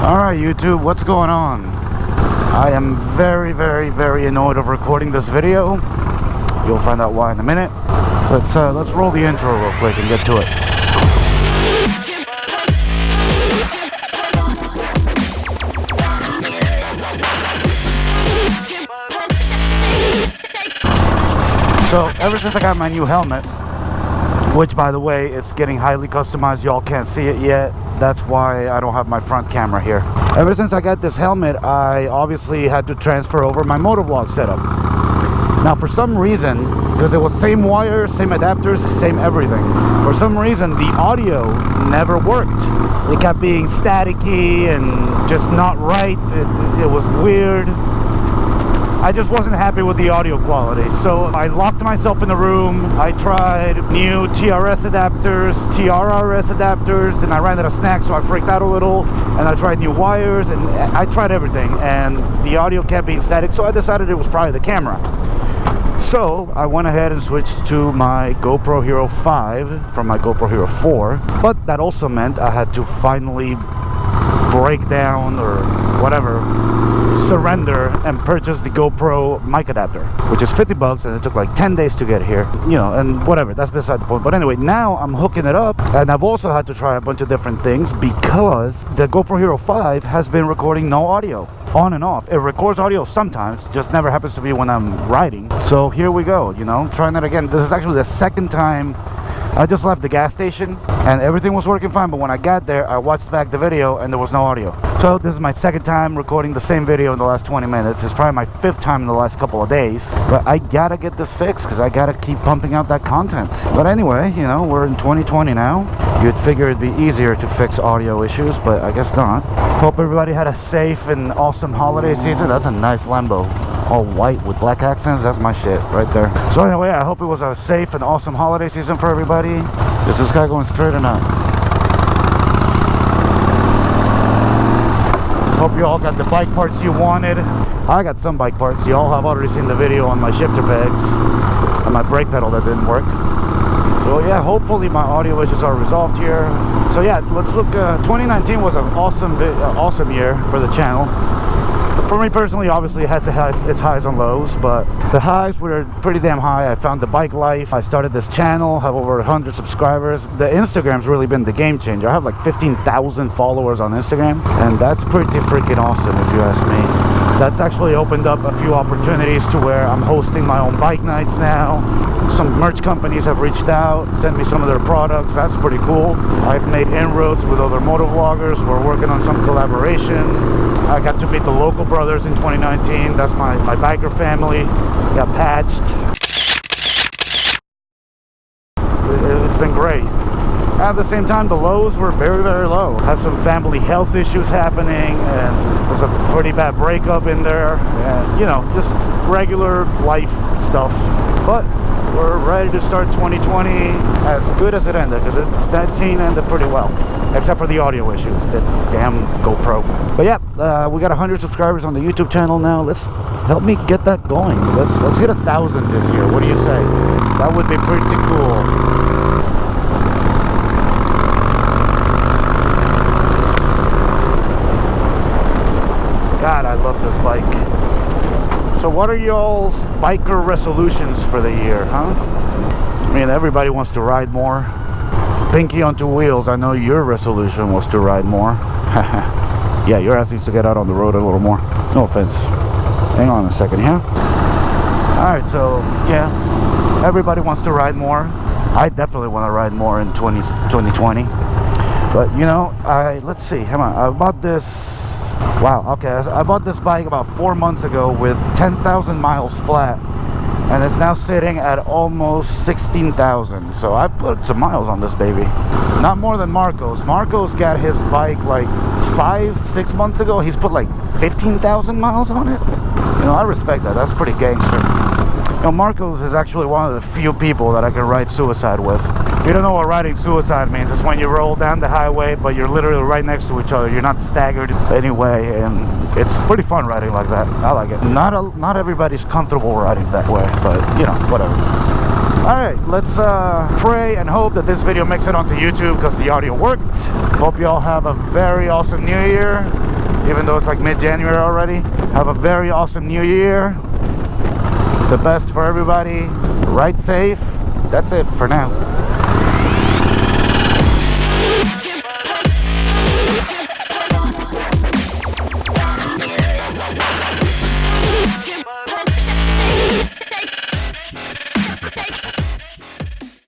Alright YouTube, what's going on? I am very annoyed of recording this video. You'll find out why in a minute. Let's roll the intro real quick and get to it. So ever since I got my new helmet, which by the way, it's getting highly customized, y'all can't see it yet. That's why I don't have my front camera here. Ever since I got this helmet, I obviously had to transfer over my motovlog setup. Now for some reason, because it was same wires, same adapters, same everything, for some reason the audio never worked. It kept being staticky and just not right. It was weird. I just wasn't happy with the audio quality, so I locked myself in the room. I tried new TRS adapters, TRRS adapters, then I ran out of snacks, so I freaked out a little, and I tried new wires, and I tried everything, and the audio kept being static, so I decided it was probably the camera. So I went ahead and switched to my GoPro Hero 5 from my GoPro Hero 4, but that also meant I had to finally break down, or whatever, surrender and purchase the GoPro mic adapter, which is 50 bucks, and it took like 10 days to get here, you know, and whatever, that's beside the point. But anyway, now I'm hooking it up, and I've also had to try a bunch of different things because the GoPro Hero 5 has been recording no audio, on and off. It records audio sometimes, just never happens to be when I'm riding. So here we go, you know, trying that again. This is actually the second time. I just left the gas station and everything was working fine, but when I got there, I watched back the video and there was no audio. So this is my second time recording the same video in the last 20 minutes. It's probably my fifth time in the last couple of days, but I gotta get this fixed because I gotta keep pumping out that content. But anyway, you know, we're in 2020 now. You'd figure it'd be easier to fix audio issues, but I guess not. Hope everybody had a safe and awesome holiday season. That's a nice Lambo. All white with black accents, that's my shit right there. So anyway, I hope it was a safe and awesome holiday season for everybody. Is this guy going straight or not? Hope you all got the bike parts you wanted. I got some bike parts. You all have already seen the video on my shifter pegs and my brake pedal that didn't work. So yeah, hopefully my audio issues are resolved here. So yeah, let's look. 2019 was an awesome year for the channel. For me personally, obviously it has its highs and lows, but the highs were pretty damn high. I found the bike life. I started this channel, have over 100 subscribers. The Instagram's really been the game changer. I have like 15,000 followers on Instagram, and that's pretty freaking awesome if you ask me. That's actually opened up a few opportunities to where I'm hosting my own bike nights now. Some merch companies have reached out, sent me some of their products. That's pretty cool. I've made inroads with other motovloggers. We're working on some collaboration. I got to meet the local brothers in 2019. That's my biker family. Got patched. It's been great. At the same time, the lows were very low. Have some family health issues happening, and there's a pretty bad breakup in there, and you know, just regular life stuff. But we're ready to start 2020 as good as it ended, because 19 ended pretty well, except for the audio issues, the damn GoPro. But yeah, we got 100 subscribers on the YouTube channel now. Let's help me get that going. Let's hit 1,000 this year. What do you say? That would be pretty cool. God, I love this bike. So what are y'all's biker resolutions for the year, huh? I mean, everybody wants to ride more. Pinky on two wheels, I know your resolution was to ride more. Yeah, your ass needs to get out on the road a little more. No offense. Hang on a second here. Alright, so yeah, everybody wants to ride more. I definitely want to ride more in 2020. But you know, let's see, come on, I bought this. Wow, okay, I bought this bike about 4 months ago with 10,000 miles flat, and it's now sitting at almost 16,000. So I put some miles on this baby. Not more than Marcos. Marcos got his bike like 5-6 months ago. He's put like 15,000 miles on it. You know, I respect that. That's pretty gangster. You know, Marcos is actually one of the few people that I can ride suicide with. If you don't know what riding suicide means, it's when you roll down the highway, but you're literally right next to each other. You're not staggered anyway, and it's pretty fun riding like that. I like it. Not everybody's comfortable riding that way, but you know, whatever. Alright, let's pray and hope that this video makes it onto YouTube because the audio worked. Hope you all have a very awesome new year. even though it's like mid-January already. Have a very awesome new year. The best for everybody. Ride safe. That's it for now.